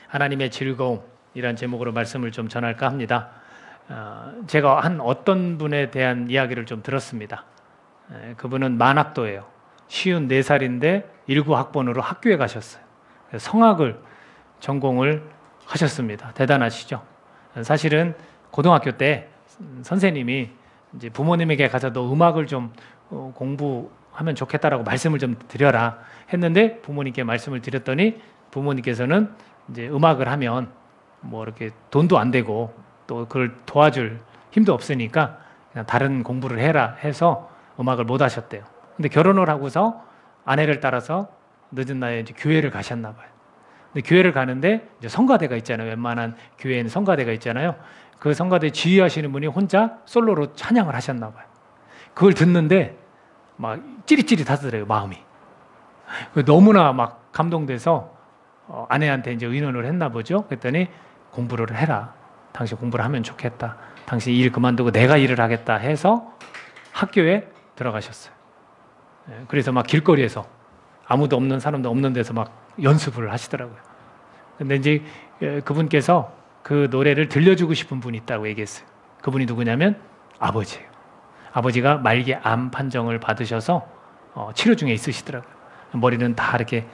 하나님의 즐거움이란 제목으로 말씀을 좀 전할까 합니다. 제가 한 어떤 분에 대한 이야기를 좀 들었습니다. 그분은 만학도예요. 54살인데 19학번으로 학교에 가셨어요. 성악을 전공을 하셨습니다. 대단하시죠? 사실은 고등학교 때 선생님이 이제 부모님에게 가서 너 음악을 좀 공부하면 좋겠다라고 말씀을 좀 드려라 했는데 부모님께 말씀을 드렸더니 부모님께서는 이제 음악을 하면 뭐 이렇게 돈도 안 되고 또 그걸 도와줄 힘도 없으니까 그냥 다른 공부를 해라 해서 음악을 못 하셨대요. 근데 결혼을 하고서 아내를 따라서 늦은 나이에 이제 교회를 가셨나 봐요. 근데 교회를 가는데 이제 성가대가 있잖아요. 웬만한 교회에는 성가대가 있잖아요. 그 성가대 지휘하시는 분이 혼자 솔로로 찬양을 하셨나 봐요. 그걸 듣는데 막 찌릿찌릿하더래요, 마음이. 너무나 막 감동돼서 아내한테 이제 의논을 했나 보죠. 그랬더니 공부를 해라. 당신 공부를 하면 좋겠다. 당신 일 그만두고 내가 일을 하겠다 해서 학교에 들어가셨어요. 그래서 막 길거리에서 아무도 없는 사람도 없는 데서 막 연습을 하시더라고요. 근데 이제 그분께서 그 노래를 들려주고 싶은 분이 있다고 얘기했어요. 그분이 누구냐면 아버지예요. 아버지가 말기 암 판정을 받으셔서 치료 중에 있으시더라고요. 머리는 다 이렇게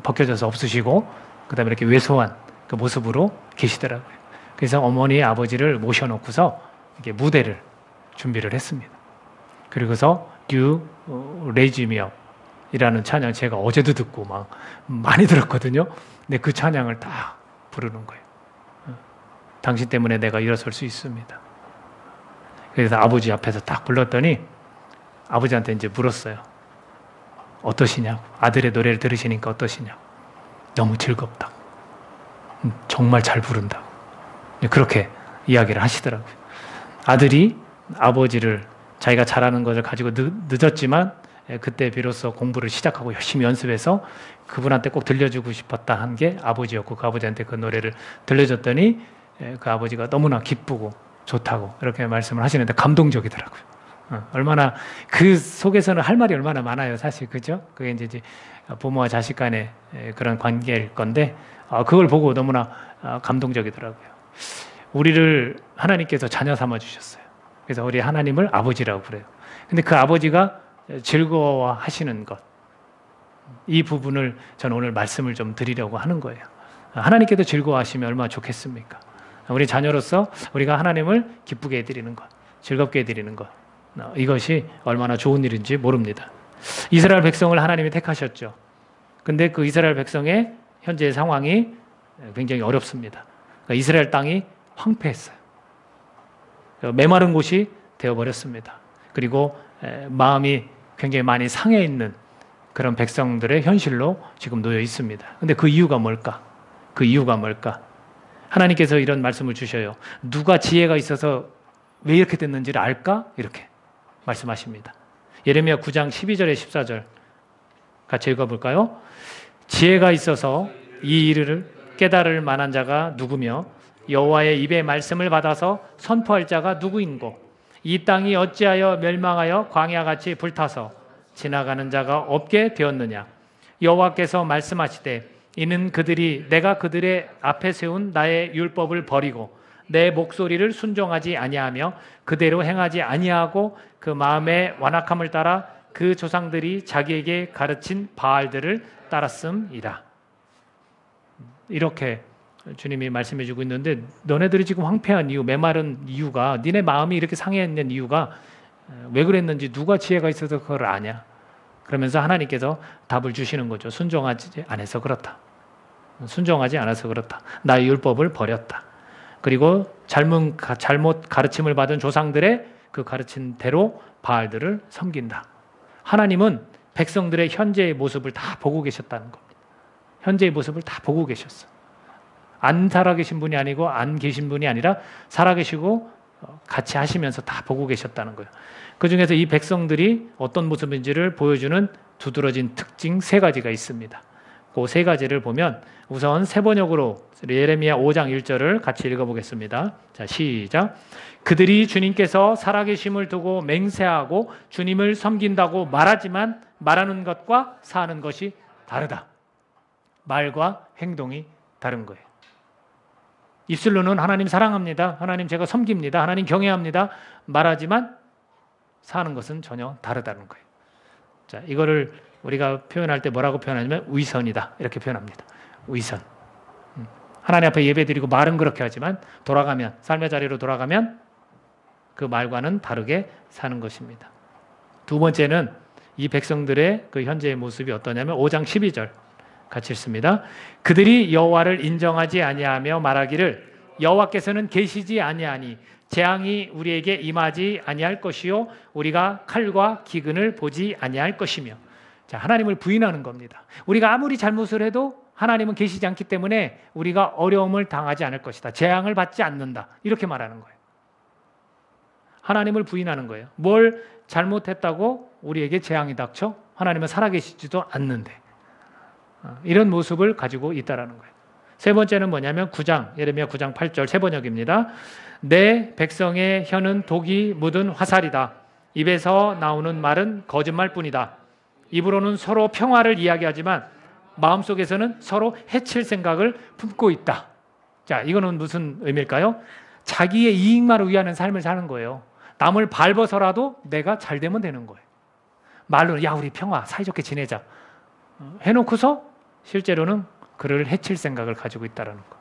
벗겨져서 없으시고 그다음에 이렇게 왜소한 그 모습으로 계시더라고요. 그래서 어머니 아버지를 모셔놓고서 이렇게 무대를 준비를 했습니다. 그리고서 You Raise Me Up 이라는 찬양 제가 어제도 듣고 막 많이 들었거든요. 근데 그 찬양을 딱 부르는 거예요. 당신 때문에 내가 일어설 수 있습니다. 그래서 아버지 앞에서 딱 불렀더니 아버지한테 이제 물었어요. 어떠시냐고. 아들의 노래를 들으시니까 어떠시냐고. 너무 즐겁다고. 정말 잘 부른다고. 그렇게 이야기를 하시더라고요. 아들이 아버지를 자기가 잘하는 것을 가지고 늦었지만 그때 비로소 공부를 시작하고 열심히 연습해서 그분한테 꼭 들려주고 싶었다 한 게 아버지였고 그 아버지한테 그 노래를 들려줬더니 그 아버지가 너무나 기쁘고 좋다고 이렇게 말씀을 하시는데 감동적이더라고요. 얼마나 그 속에서는 할 말이 얼마나 많아요, 사실. 그죠? 그게 이제 부모와 자식 간의 그런 관계일 건데 그걸 보고 너무나 감동적이더라고요. 우리를 하나님께서 자녀 삼아 주셨어요. 그래서 우리 하나님을 아버지라고 그래요. 근데 그 아버지가 즐거워하시는 것, 이 부분을 저는 오늘 말씀을 좀 드리려고 하는 거예요. 하나님께도 즐거워하시면 얼마나 좋겠습니까? 우리 자녀로서 우리가 하나님을 기쁘게 해드리는 것, 즐겁게 해드리는 것, 이것이 얼마나 좋은 일인지 모릅니다. 이스라엘 백성을 하나님이 택하셨죠. 근데 그 이스라엘 백성의 현재의 상황이 굉장히 어렵습니다. 그러니까 이스라엘 땅이 황폐했어요. 메마른 곳이 되어버렸습니다. 그리고 마음이 굉장히 많이 상해 있는 그런 백성들의 현실로 지금 놓여 있습니다. 근데 그 이유가 뭘까? 그 이유가 뭘까? 하나님께서 이런 말씀을 주셔요. 누가 지혜가 있어서 왜 이렇게 됐는지를 알까? 이렇게 말씀하십니다. 예레미야 9장 12절에 14절 같이 읽어볼까요? 지혜가 있어서 이 일을 깨달을 만한 자가 누구며 여호와의 입의 말씀을 받아서 선포할 자가 누구인고 이 땅이 어찌하여 멸망하여 광야같이 불타서 지나가는 자가 없게 되었느냐. 여호와께서 말씀하시되 이는 그들이 내가 그들의 앞에 세운 나의 율법을 버리고 내 목소리를 순종하지 아니하며 그대로 행하지 아니하고 그 마음의 완악함을 따라 그 조상들이 자기에게 가르친 바알들을 따랐음이라. 이렇게 주님이 말씀해 주고 있는데 너네들이 지금 황폐한 이유, 메마른 이유가 니네 마음이 이렇게 상해 있는 이유가 왜 그랬는지 누가 지혜가 있어서 그걸 아냐. 그러면서 하나님께서 답을 주시는 거죠. 순종하지 않아서 그렇다. 순종하지 않아서 그렇다. 나의 율법을 버렸다. 그리고 잘못 가르침을 받은 조상들의 그 가르친 대로 바알들을 섬긴다. 하나님은 백성들의 현재의 모습을 다 보고 계셨다는 겁니다. 현재의 모습을 다 보고 계셨어. 안 살아계신 분이 아니고 안 계신 분이 아니라 살아계시고 같이 하시면서 다 보고 계셨다는 거예요. 그중에서 이 백성들이 어떤 모습인지를 보여주는 두드러진 특징 3가지가 있습니다. 그 3가지를 보면 우선 세 번역으로 예레미야 5장 1절을 같이 읽어보겠습니다. 자, 시작. 그들이 주님께서 살아계심을 두고 맹세하고 주님을 섬긴다고 말하지만 말하는 것과 사는 것이 다르다. 말과 행동이 다른 거예요. 입술로는 하나님 사랑합니다, 하나님 제가 섬깁니다, 하나님 경외합니다 말하지만 사는 것은 전혀 다르다는 거예요. 자, 이거를 우리가 표현할 때 뭐라고 표현하냐면 위선이다 이렇게 표현합니다. 위선. 하나님 앞에 예배드리고 말은 그렇게 하지만 돌아가면, 삶의 자리로 돌아가면 그 말과는 다르게 사는 것입니다. 두 번째는 이 백성들의 그 현재의 모습이 어떠냐면 5장 12절 같이 읽습니다. 그들이 여호와를 인정하지 아니하며 말하기를 여호와께서는 계시지 아니하니 재앙이 우리에게 임하지 아니할 것이요 우리가 칼과 기근을 보지 아니할 것이며. 자, 하나님을 부인하는 겁니다. 우리가 아무리 잘못을 해도 하나님은 계시지 않기 때문에 우리가 어려움을 당하지 않을 것이다, 재앙을 받지 않는다 이렇게 말하는 거예요. 하나님을 부인하는 거예요. 뭘 잘못했다고 우리에게 재앙이 닥쳐? 하나님은 살아계시지도 않는데. 이런 모습을 가지고 있다라는 거예요. 세 번째는 뭐냐면 9장, 예레미야 9장 8절 세 번역입니다. 내 백성의 혀는 독이 묻은 화살이다. 입에서 나오는 말은 거짓말뿐이다. 입으로는 서로 평화를 이야기하지만 마음속에서는 서로 해칠 생각을 품고 있다. 자, 이거는 무슨 의미일까요? 자기의 이익만을 위하는 삶을 사는 거예요. 남을 밟아서라도 내가 잘 되면 되는 거예요. 말로 야 우리 평화 사이좋게 지내자 해놓고서 실제로는 그를 해칠 생각을 가지고 있다는 거.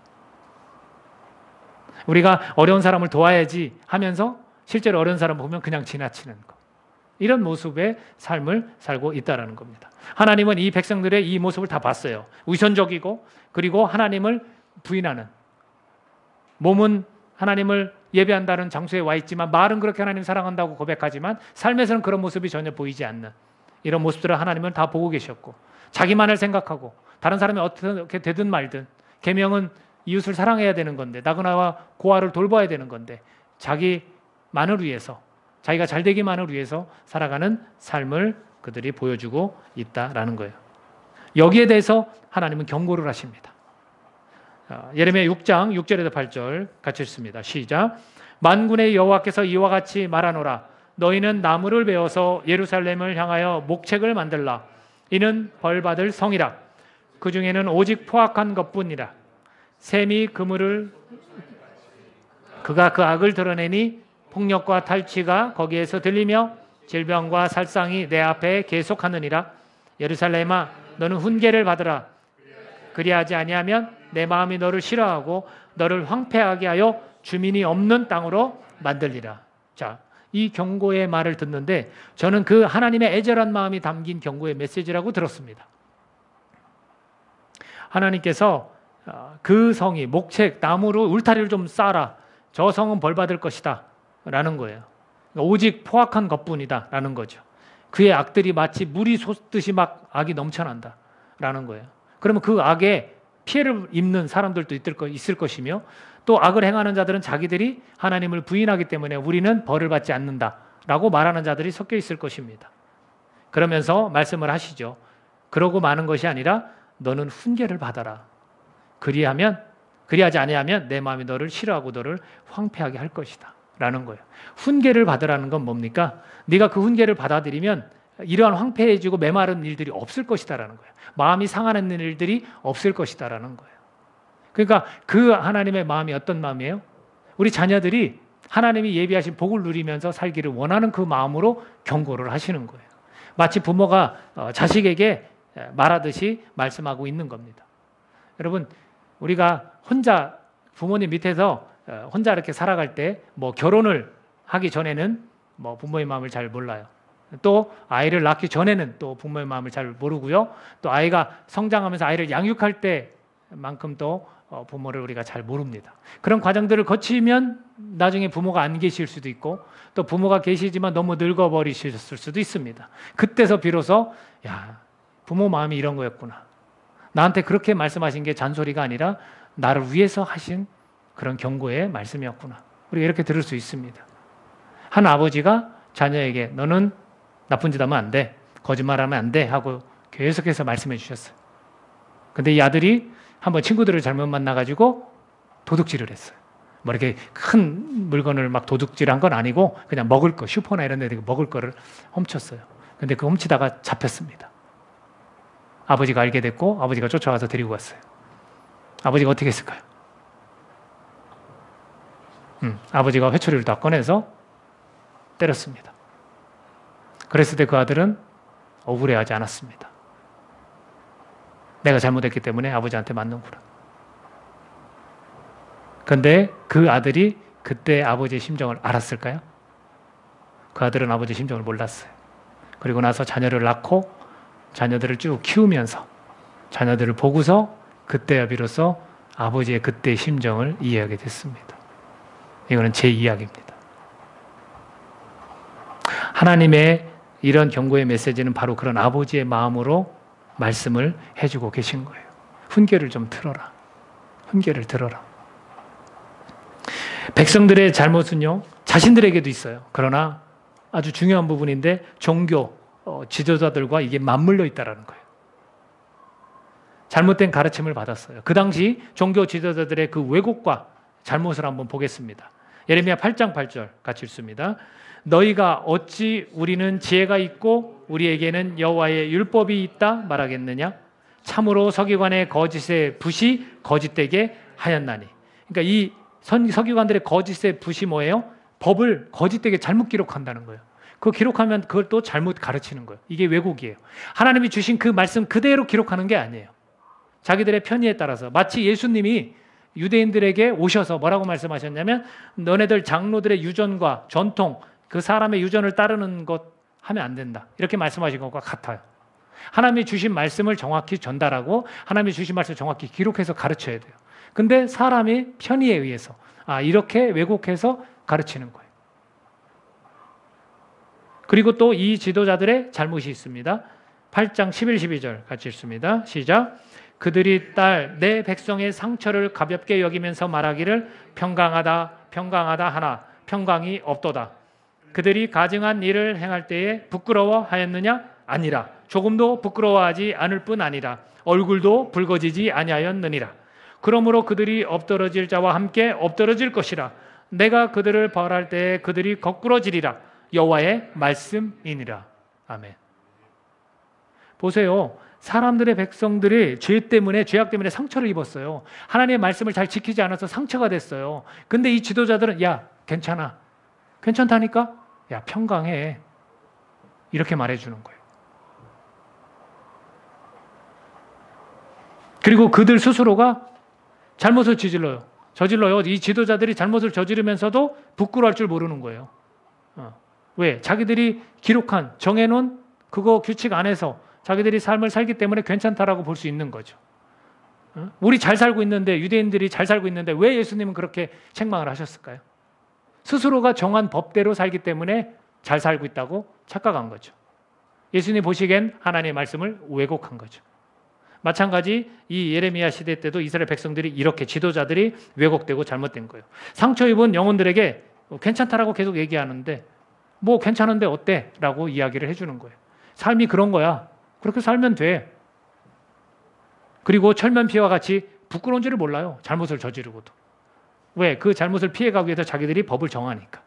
우리가 어려운 사람을 도와야지 하면서 실제로 어려운 사람 보면 그냥 지나치는 거. 이런 모습의 삶을 살고 있다는 겁니다. 하나님은 이 백성들의 이 모습을 다 봤어요. 위선적이고 그리고 하나님을 부인하는, 몸은 하나님을 예배한다는 장소에 와 있지만 말은 그렇게 하나님 사랑한다고 고백하지만 삶에서는 그런 모습이 전혀 보이지 않는 이런 모습들을 하나님은 다 보고 계셨고, 자기만을 생각하고 다른 사람이 어떻게 되든 말든 계명은 이웃을 사랑해야 되는 건데, 나그나와 고아를 돌봐야 되는 건데 자기만을 위해서, 자기가 잘 되기만을 위해서 살아가는 삶을 그들이 보여주고 있다라는 거예요. 여기에 대해서 하나님은 경고를 하십니다. 예레미야 6장 6절에서 8절 같이 읽습니다. 시작. 만군의 여호와께서 이와 같이 말하노라. 너희는 나무를 베어서 예루살렘을 향하여 목책을 만들라. 이는 벌받을 성이라. 그 중에는 오직 포악한 것뿐이라. 셈이 그물을 그가 그 악을 드러내니 폭력과 탈취가 거기에서 들리며 질병과 살상이 내 앞에 계속하느니라. 예루살렘아 너는 훈계를 받으라. 그리하지 아니하면 내 마음이 너를 싫어하고 너를 황폐하게 하여 주민이 없는 땅으로 만들리라. 자, 이 경고의 말을 듣는데 저는 그 하나님의 애절한 마음이 담긴 경고의 메시지라고 들었습니다. 하나님께서 그 성이 목책, 나무로 울타리를 좀 쌓아라. 저 성은 벌받을 것이다 라는 거예요. 오직 포악한 것뿐이다 라는 거죠. 그의 악들이 마치 물이 솟듯이 막 악이 넘쳐난다 라는 거예요. 그러면 그 악에 피해를 입는 사람들도 있을 것이며, 또 악을 행하는 자들은 자기들이 하나님을 부인하기 때문에 우리는 벌을 받지 않는다라고 말하는 자들이 섞여 있을 것입니다. 그러면서 말씀을 하시죠. 그러고 마는 것이 아니라 너는 훈계를 받아라. 그리하지 아니하면 내 마음이 너를 싫어하고 너를 황폐하게 할 것이다 라는 거예요. 훈계를 받으라는 건 뭡니까? 네가 그 훈계를 받아들이면 이러한 황폐해지고 메마른 일들이 없을 것이다라는 거예요. 마음이 상하는 일들이 없을 것이다라는 거예요. 그러니까 그 하나님의 마음이 어떤 마음이에요? 우리 자녀들이 하나님이 예비하신 복을 누리면서 살기를 원하는 그 마음으로 경고를 하시는 거예요. 마치 부모가 자식에게 말하듯이 말씀하고 있는 겁니다. 여러분, 우리가 혼자 부모님 밑에서 혼자 이렇게 살아갈 때 뭐 결혼을 하기 전에는 뭐 부모의 마음을 잘 몰라요. 또 아이를 낳기 전에는 또 부모의 마음을 잘 모르고요. 또 아이가 성장하면서 아이를 양육할 때만큼 또 부모를 우리가 잘 모릅니다. 그런 과정들을 거치면 나중에 부모가 안 계실 수도 있고, 또 부모가 계시지만 너무 늙어버리셨을 수도 있습니다. 그때서 비로소 야, 부모 마음이 이런 거였구나. 나한테 그렇게 말씀하신 게 잔소리가 아니라 나를 위해서 하신 그런 경고의 말씀이었구나. 우리가 이렇게 들을 수 있습니다. 한 아버지가 자녀에게 너는 나쁜 짓 하면 안 돼, 거짓말하면 안 돼 하고 계속해서 말씀해 주셨어요. 근데 이 아들이 한번 친구들을 잘못 만나가지고 도둑질을 했어요. 뭐 이렇게 큰 물건을 막 도둑질한 건 아니고 그냥 먹을 거, 슈퍼나 이런 데 먹을 거를 훔쳤어요. 근데 그 훔치다가 잡혔습니다. 아버지가 알게 됐고 아버지가 쫓아와서 데리고 갔어요. 아버지가 어떻게 했을까요? 아버지가 회초리를 딱 꺼내서 때렸습니다. 그랬을 때 그 아들은 억울해하지 않았습니다. 내가 잘못했기 때문에 아버지한테 맞는구나. 그런데 그 아들이 그때 아버지의 심정을 알았을까요? 그 아들은 아버지의 심정을 몰랐어요. 그리고 나서 자녀를 낳고 자녀들을 쭉 키우면서 자녀들을 보고서 그때야 비로소 아버지의 그때의 심정을 이해하게 됐습니다. 이거는 제 이야기입니다. 하나님의 이런 경고의 메시지는 바로 그런 아버지의 마음으로 말씀을 해주고 계신 거예요. 훈계를 좀 들어라. 훈계를 들어라. 백성들의 잘못은요, 자신들에게도 있어요. 그러나 아주 중요한 부분인데 종교 지도자들과 이게 맞물려 있다는 거예요. 잘못된 가르침을 받았어요. 그 당시 종교 지도자들의 그 왜곡과 잘못을 한번 보겠습니다. 예레미야 8장 8절 같이 읽습니다. 너희가 어찌 우리는 지혜가 있고 우리에게는 여호와의 율법이 있다 말하겠느냐? 참으로 서기관의 거짓의 붓이 거짓되게 하였나니. 그러니까 이 서기관들의 거짓의 붓이 뭐예요? 법을 거짓되게 잘못 기록한다는 거예요. 그거 기록하면 그걸 또 잘못 가르치는 거예요. 이게 왜곡이에요. 하나님이 주신 그 말씀 그대로 기록하는 게 아니에요. 자기들의 편의에 따라서. 마치 예수님이 유대인들에게 오셔서 뭐라고 말씀하셨냐면 너네들 장로들의 유전과 전통, 그 사람의 유전을 따르는 것 하면 안 된다. 이렇게 말씀하신 것과 같아요. 하나님이 주신 말씀을 정확히 전달하고 하나님이 주신 말씀을 정확히 기록해서 가르쳐야 돼요. 근데 사람이 편의에 의해서 이렇게 왜곡해서 가르치는 거예요. 그리고 또 이 지도자들의 잘못이 있습니다. 8장 11, 12절 같이 읽습니다. 시작. 그들이 딸 내 백성의 상처를 가볍게 여기면서 말하기를 평강하다 평강하다 하나 평강이 없도다. 그들이 가증한 일을 행할 때에 부끄러워하였느냐? 아니라. 조금도 부끄러워하지 않을 뿐 아니라 얼굴도 붉어지지 아니하였느니라. 그러므로 그들이 엎드러질 자와 함께 엎드러질 것이라. 내가 그들을 벌할 때에 그들이 거꾸러지리라. 여호와의 말씀이니라. 아멘. 보세요. 사람들의 백성들이 죄악 때문에 상처를 입었어요. 하나님의 말씀을 잘 지키지 않아서 상처가 됐어요. 근데 이 지도자들은 야, 괜찮아. 괜찮다니까? 야, 평강해. 이렇게 말해주는 거예요. 그리고 그들 스스로가 잘못을 저질러요. 이 지도자들이 잘못을 저지르면서도 부끄러워할 줄 모르는 거예요. 왜? 자기들이 기록한, 정해놓은 그거 규칙 안에서 자기들이 삶을 살기 때문에 괜찮다라고 볼 수 있는 거죠. 우리 잘 살고 있는데, 유대인들이 잘 살고 있는데 왜 예수님은 그렇게 책망을 하셨을까요? 스스로가 정한 법대로 살기 때문에 잘 살고 있다고 착각한 거죠. 예수님 보시기엔 하나님의 말씀을 왜곡한 거죠. 마찬가지 이 예레미야 시대 때도 이스라엘 백성들이 이렇게 지도자들이 왜곡되고 잘못된 거예요. 상처 입은 영혼들에게 괜찮다라고 계속 얘기하는데 뭐 괜찮은데 어때? 라고 이야기를 해주는 거예요. 삶이 그런 거야. 그렇게 살면 돼. 그리고 철면피와 같이 부끄러운 줄을 몰라요. 잘못을 저지르고도. 왜? 그 잘못을 피해가기 위해서 자기들이 법을 정하니까.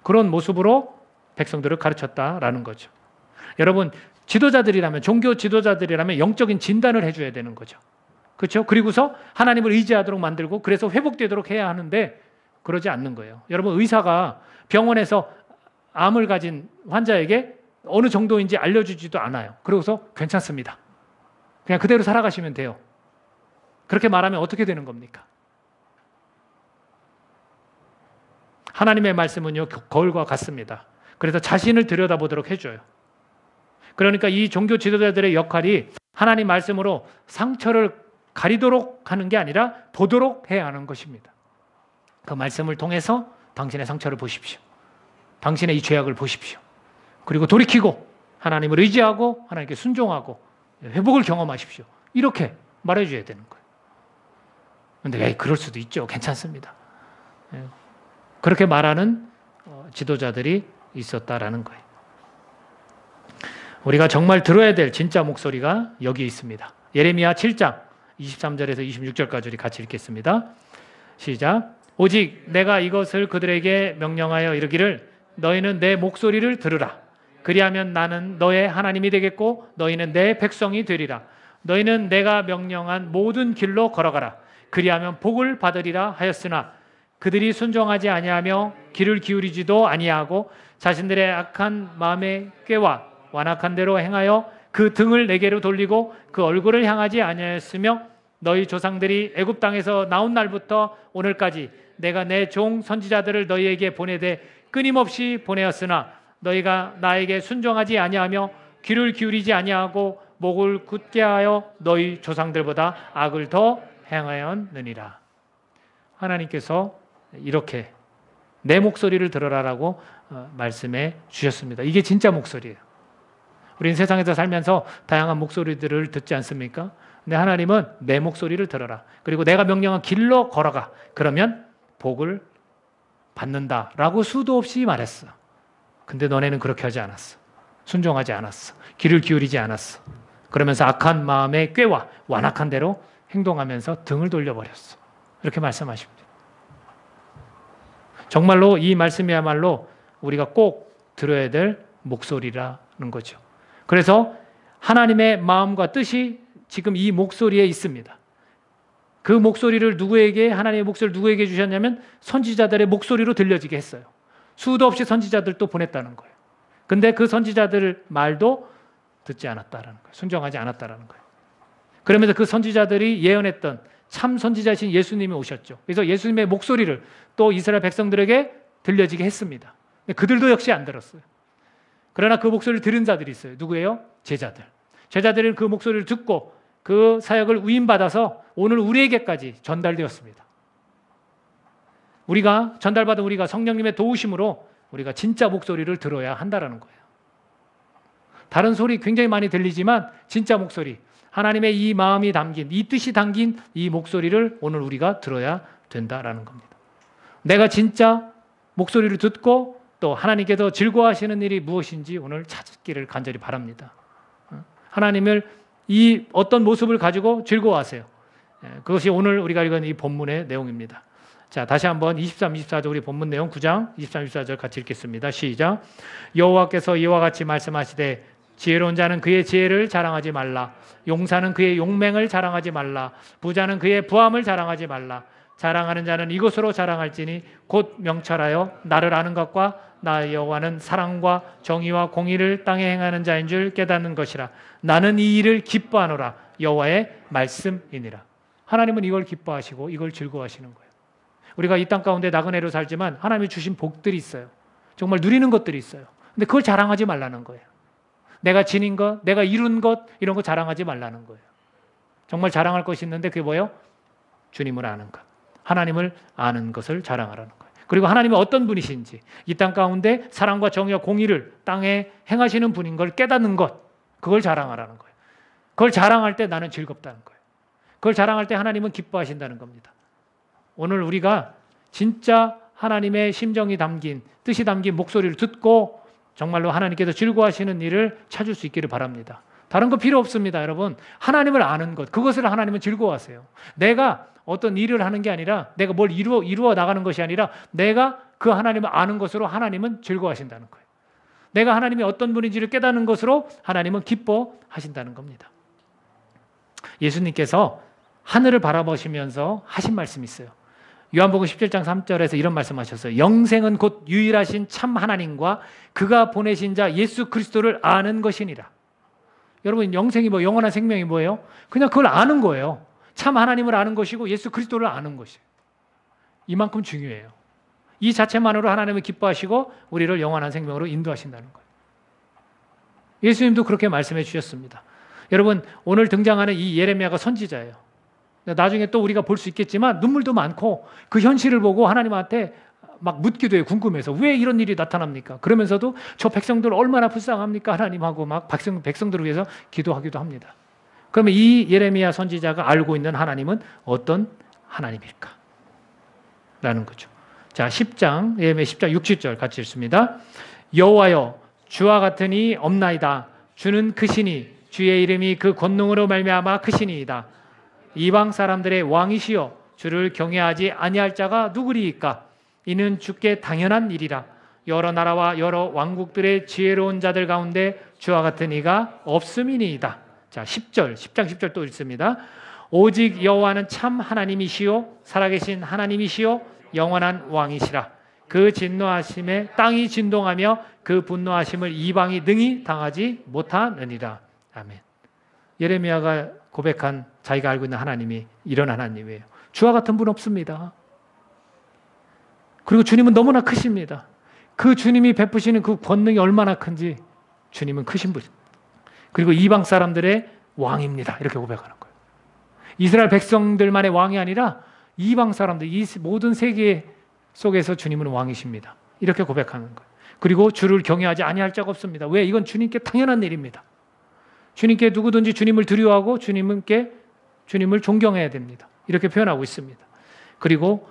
그런 모습으로 백성들을 가르쳤다라는 거죠. 여러분, 지도자들이라면, 종교 지도자들이라면 영적인 진단을 해줘야 되는 거죠. 그렇죠? 그리고서 하나님을 의지하도록 만들고 그래서 회복되도록 해야 하는데 그러지 않는 거예요. 여러분, 의사가 병원에서 암을 가진 환자에게 어느 정도인지 알려주지도 않아요. 그러고서 괜찮습니다. 그냥 그대로 살아가시면 돼요. 그렇게 말하면 어떻게 되는 겁니까? 하나님의 말씀은요, 거울과 같습니다. 그래서 자신을 들여다보도록 해줘요. 그러니까 이 종교 지도자들의 역할이 하나님 말씀으로 상처를 가리도록 하는 게 아니라 보도록 해야 하는 것입니다. 그 말씀을 통해서 당신의 상처를 보십시오. 당신의 이 죄악을 보십시오. 그리고 돌이키고 하나님을 의지하고 하나님께 순종하고 회복을 경험하십시오. 이렇게 말해줘야 되는 거예요. 그런데 그럴 수도 있죠. 괜찮습니다. 그렇게 말하는 지도자들이 있었다라는 거예요. 우리가 정말 들어야 될 진짜 목소리가 여기 있습니다. 예레미야 7장 23절에서 26절까지 우리 같이 읽겠습니다. 시작. 오직 내가 이것을 그들에게 명령하여 이르기를 너희는 내 목소리를 들으라. 그리하면 나는 너의 하나님이 되겠고 너희는 내 백성이 되리라. 너희는 내가 명령한 모든 길로 걸어가라. 그리하면 복을 받으리라 하였으나 그들이 순종하지 아니하며 귀를 기울이지도 아니하고 자신들의 악한 마음의 꾀와 완악한 대로 행하여 그 등을 내게로 돌리고 그 얼굴을 향하지 아니하였으며 너희 조상들이 애굽 땅에서 나온 날부터 오늘까지 내가 내 종 선지자들을 너희에게 보내되 끊임없이 보내었으나 너희가 나에게 순종하지 아니하며 귀를 기울이지 아니하고 목을 굳게 하여 너희 조상들보다 악을 더 행하였느니라. 하나님께서 이렇게 내 목소리를 들어라라고 말씀해 주셨습니다. 이게 진짜 목소리예요. 우리는 세상에서 살면서 다양한 목소리들을 듣지 않습니까? 근데 하나님은 내 목소리를 들어라. 그리고 내가 명령한 길로 걸어가. 그러면 복을 받는다라고 수도 없이 말했어. 근데 너네는 그렇게 하지 않았어. 순종하지 않았어. 귀를 기울이지 않았어. 그러면서 악한 마음의 꾀와 완악한 대로 행동하면서 등을 돌려버렸어. 이렇게 말씀하십니다. 정말로 이 말씀이야말로 우리가 꼭 들어야 될 목소리라는 거죠. 그래서 하나님의 마음과 뜻이 지금 이 목소리에 있습니다. 그 목소리를 하나님의 목소리를 누구에게 주셨냐면 선지자들의 목소리로 들려지게 했어요. 수도 없이 선지자들도 보냈다는 거예요. 근데 그 선지자들 말도 듣지 않았다라는 거예요. 순종하지 않았다라는 거예요. 그러면서 그 선지자들이 예언했던 참 선지자신 예수님이 오셨죠. 그래서 예수님의 목소리를 또 이스라엘 백성들에게 들려지게 했습니다. 그들도 역시 안 들었어요. 그러나 그 목소리를 들은 자들이 있어요. 누구예요? 제자들. 제자들은 그 목소리를 듣고 그 사역을 위임받아서 오늘 우리에게까지 전달되었습니다. 전달받은 우리가 성령님의 도우심으로 우리가 진짜 목소리를 들어야 한다는 거예요. 다른 소리 굉장히 많이 들리지만 진짜 목소리, 하나님의 이 마음이 담긴, 이 뜻이 담긴 이 목소리를 오늘 우리가 들어야 된다라는 겁니다. 내가 진짜 목소리를 듣고 또 하나님께서 즐거워하시는 일이 무엇인지 오늘 찾기를 간절히 바랍니다. 하나님을 이 어떤 모습을 가지고 즐거워하세요. 그것이 오늘 우리가 읽은 이 본문의 내용입니다. 자, 다시 한번 23, 24절 우리 본문 내용 9장 23, 24절 같이 읽겠습니다. 시작. 여호와께서 이와 같이 말씀하시되 지혜로운 자는 그의 지혜를 자랑하지 말라. 용사는 그의 용맹을 자랑하지 말라. 부자는 그의 부함을 자랑하지 말라. 자랑하는 자는 이것으로 자랑할지니 곧 명철하여 나를 아는 것과 나 여호와는 사랑과 정의와 공의를 땅에 행하는 자인 줄 깨닫는 것이라. 나는 이 일을 기뻐하노라. 여호와의 말씀이니라. 하나님은 이걸 기뻐하시고 이걸 즐거워하시는 거예요. 우리가 이 땅 가운데 나그네로 살지만 하나님이 주신 복들이 있어요. 정말 누리는 것들이 있어요. 근데 그걸 자랑하지 말라는 거예요. 내가 지닌 것, 내가 이룬 것 이런 거 자랑하지 말라는 거예요. 정말 자랑할 것이 있는데 그게 뭐예요? 주님을 아는 것. 하나님을 아는 것을 자랑하라는 거예요. 그리고 하나님은 어떤 분이신지 이 땅 가운데 사랑과 정의와 공의를 땅에 행하시는 분인 걸 깨닫는 것, 그걸 자랑하라는 거예요. 그걸 자랑할 때 나는 즐겁다는 거예요. 그걸 자랑할 때 하나님은 기뻐하신다는 겁니다. 오늘 우리가 진짜 하나님의 심정이 담긴, 뜻이 담긴 목소리를 듣고 정말로 하나님께서 즐거워하시는 일을 찾을 수 있기를 바랍니다. 다른 거 필요 없습니다, 여러분. 하나님을 아는 것, 그것을 하나님은 즐거워하세요. 내가 어떤 일을 하는 게 아니라, 내가 뭘 이루어 나가는 것이 아니라 내가 그 하나님을 아는 것으로 하나님은 즐거워하신다는 거예요. 내가 하나님이 어떤 분인지를 깨닫는 것으로 하나님은 기뻐하신다는 겁니다. 예수님께서 하늘을 바라보시면서 하신 말씀이 있어요. 요한복음 17장 3절에서 이런 말씀하셨어요. 영생은 곧 유일하신 참 하나님과 그가 보내신 자 예수 그리스도를 아는 것이니라. 여러분, 영생이 영원한 생명이 뭐예요? 그냥 그걸 아는 거예요. 참 하나님을 아는 것이고 예수 그리스도를 아는 것이에요. 이만큼 중요해요. 이 자체만으로 하나님을 기뻐하시고 우리를 영원한 생명으로 인도하신다는 거예요. 예수님도 그렇게 말씀해 주셨습니다. 여러분, 오늘 등장하는 이 예레미야가 선지자예요. 나중에 또 우리가 볼 수 있겠지만 눈물도 많고 그 현실을 보고 하나님한테 막 묻기도 해요. 궁금해서. 왜 이런 일이 나타납니까? 그러면서도 저 백성들 얼마나 불쌍합니까? 하나님하고 막 백성들을 위해서 기도하기도 합니다. 그러면 이 예레미야 선지자가 알고 있는 하나님은 어떤 하나님일까? 라는 거죠. 자, 10장, 예레미야 10장 60절 같이 읽습니다. 여호와여, 주와 같으니 없나이다. 주는 크시니 주의 이름이 그 권능으로 말미암아 크시니이다. 이방 사람들의 왕이시여, 주를 경외하지 아니할 자가 누구리이까? 이는 주께 당연한 일이라. 여러 나라와 여러 왕국들의 지혜로운 자들 가운데 주와 같은 이가 없음이니이다. 자, 10장 10절 또 읽습니다. 오직 여호와는 참 하나님이시요 살아계신 하나님이시요 영원한 왕이시라. 그 진노하심에 땅이 진동하며 그 분노하심을 이방이 능히 당하지 못하느니라. 아멘. 예레미야가 고백한 자기가 알고 있는 하나님이 이런 하나님이에요. 주와 같은 분 없습니다. 그리고 주님은 너무나 크십니다. 그 주님이 베푸시는 그 권능이 얼마나 큰지 주님은 크신 분. 그리고 이방 사람들의 왕입니다. 이렇게 고백하는 거예요. 이스라엘 백성들만의 왕이 아니라 이방 사람들, 이 모든 세계 속에서 주님은 왕이십니다. 이렇게 고백하는 거예요. 그리고 주를 경외하지 아니할 자가 없습니다. 왜? 이건 주님께 당연한 일입니다. 주님께 누구든지 주님을 두려워하고 주님을 존경해야 됩니다. 이렇게 표현하고 있습니다. 그리고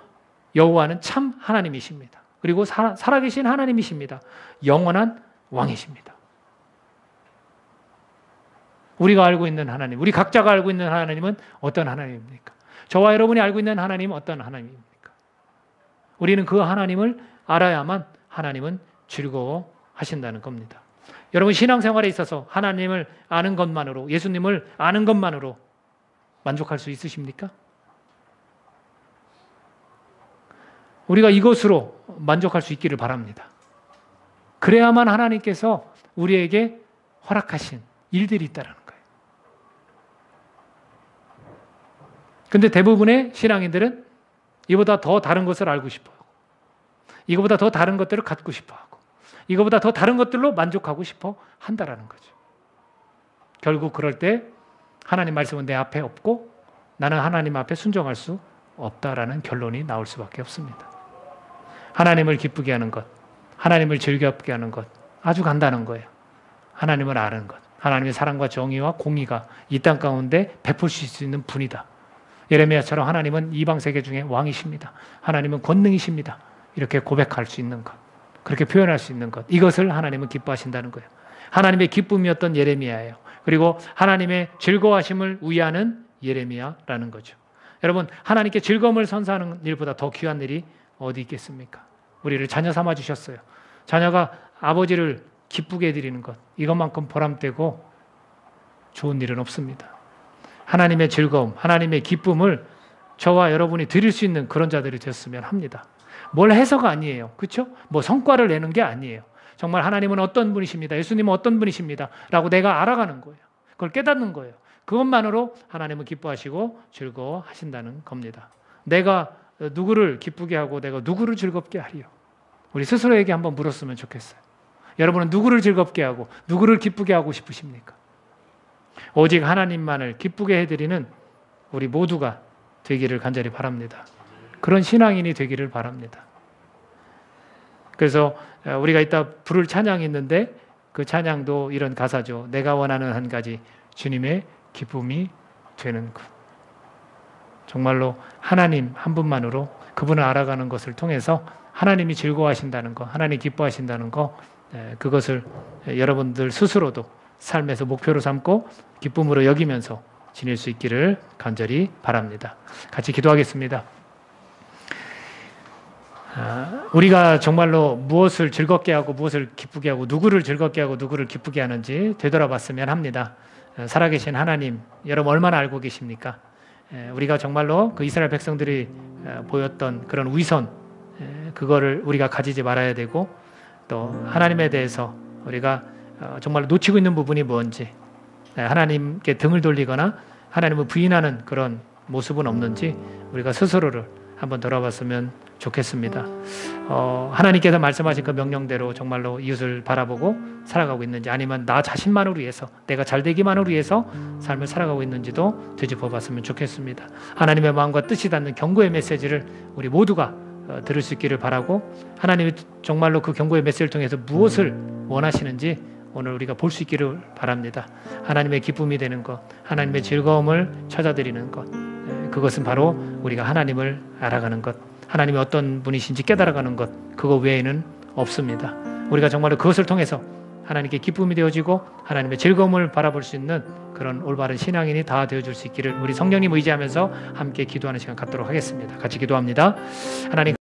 여호와는 참 하나님이십니다. 그리고 살아계신 하나님이십니다. 영원한 왕이십니다. 우리가 알고 있는 하나님, 우리 각자가 알고 있는 하나님은 어떤 하나님입니까? 저와 여러분이 알고 있는 하나님은 어떤 하나님입니까? 우리는 그 하나님을 알아야만 하나님은 즐거워하신다는 겁니다. 여러분 신앙생활에 있어서 하나님을 아는 것만으로, 예수님을 아는 것만으로 만족할 수 있으십니까? 우리가 이것으로 만족할 수 있기를 바랍니다. 그래야만 하나님께서 우리에게 허락하신 일들이 있다는 거예요. 근데 대부분의 신앙인들은 이보다 더 다른 것을 알고 싶어하고, 이거보다 더 다른 것들을 갖고 싶어하고, 이거보다 더 다른 것들로 만족하고 싶어 한다라는 거죠. 결국 그럴 때 하나님 말씀은 내 앞에 없고 나는 하나님 앞에 순종할 수 없다라는 결론이 나올 수밖에 없습니다. 하나님을 기쁘게 하는 것, 하나님을 즐겁게 하는 것 아주 간단한 거예요. 하나님을 아는 것, 하나님의 사랑과 정의와 공의가 이 땅 가운데 베풀 수 있는 분이다. 예레미야처럼 하나님은 이방 세계 중에 왕이십니다. 하나님은 권능이십니다. 이렇게 고백할 수 있는 것, 그렇게 표현할 수 있는 것, 이것을 하나님은 기뻐하신다는 거예요. 하나님의 기쁨이었던 예레미야예요. 그리고 하나님의 즐거워하심을 위하는 예레미야라는 거죠. 여러분, 하나님께 즐거움을 선사하는 일보다 더 귀한 일이 어디 있겠습니까? 우리를 자녀 삼아 주셨어요. 자녀가 아버지를 기쁘게 해드리는 것, 이것만큼 보람되고 좋은 일은 없습니다. 하나님의 즐거움, 하나님의 기쁨을 저와 여러분이 드릴 수 있는 그런 자들이 되었으면 합니다. 뭘 해서가 아니에요. 그렇죠? 뭐 성과를 내는 게 아니에요. 정말 하나님은 어떤 분이십니다. 예수님은 어떤 분이십니다. 라고 내가 알아가는 거예요. 그걸 깨닫는 거예요. 그것만으로 하나님은 기뻐하시고 즐거워하신다는 겁니다. 내가 누구를 기쁘게 하고 내가 누구를 즐겁게 하리요? 우리 스스로에게 한번 물었으면 좋겠어요. 여러분은 누구를 즐겁게 하고 누구를 기쁘게 하고 싶으십니까? 오직 하나님만을 기쁘게 해드리는 우리 모두가 되기를 간절히 바랍니다. 그런 신앙인이 되기를 바랍니다. 그래서 우리가 이따 부를 찬양이 있는데 그 찬양도 이런 가사죠. 내가 원하는 한 가지 주님의 기쁨이 되는 것. 정말로 하나님 한 분만으로 그분을 알아가는 것을 통해서 하나님이 즐거워하신다는 것, 하나님이 기뻐하신다는 것, 그것을 여러분들 스스로도 삶에서 목표로 삼고 기쁨으로 여기면서 지낼 수 있기를 간절히 바랍니다. 같이 기도하겠습니다. 우리가 정말로 무엇을 즐겁게 하고 무엇을 기쁘게 하고 누구를 즐겁게 하고 누구를 기쁘게 하는지 되돌아봤으면 합니다. 살아계신 하나님, 여러분 얼마나 알고 계십니까? 우리가 정말로 그 이스라엘 백성들이 보였던 그런 위선, 그거를 우리가 가지지 말아야 되고, 또 하나님에 대해서 우리가 정말 놓치고 있는 부분이 뭔지, 하나님께 등을 돌리거나 하나님을 부인하는 그런 모습은 없는지 우리가 스스로를 한번 돌아봤으면 좋겠습니다. 하나님께서 말씀하신 그 명령대로 정말로 이웃을 바라보고 살아가고 있는지, 아니면 나 자신만을 위해서, 내가 잘 되기만을 위해서 삶을 살아가고 있는지도 되짚어봤으면 좋겠습니다. 하나님의 마음과 뜻이 닿는 경고의 메시지를 우리 모두가 들을 수 있기를 바라고, 하나님이 정말로 그 경고의 메시지를 통해서 무엇을 원하시는지 오늘 우리가 볼 수 있기를 바랍니다. 하나님의 기쁨이 되는 것, 하나님의 즐거움을 찾아드리는 것, 그것은 바로 우리가 하나님을 알아가는 것, 하나님이 어떤 분이신지 깨달아가는 것, 그거 외에는 없습니다. 우리가 정말로 그것을 통해서 하나님께 기쁨이 되어지고 하나님의 즐거움을 바라볼 수 있는 그런 올바른 신앙인이 다 되어줄 수 있기를 우리 성령님 의지하면서 함께 기도하는 시간 갖도록 하겠습니다. 같이 기도합니다. 하나님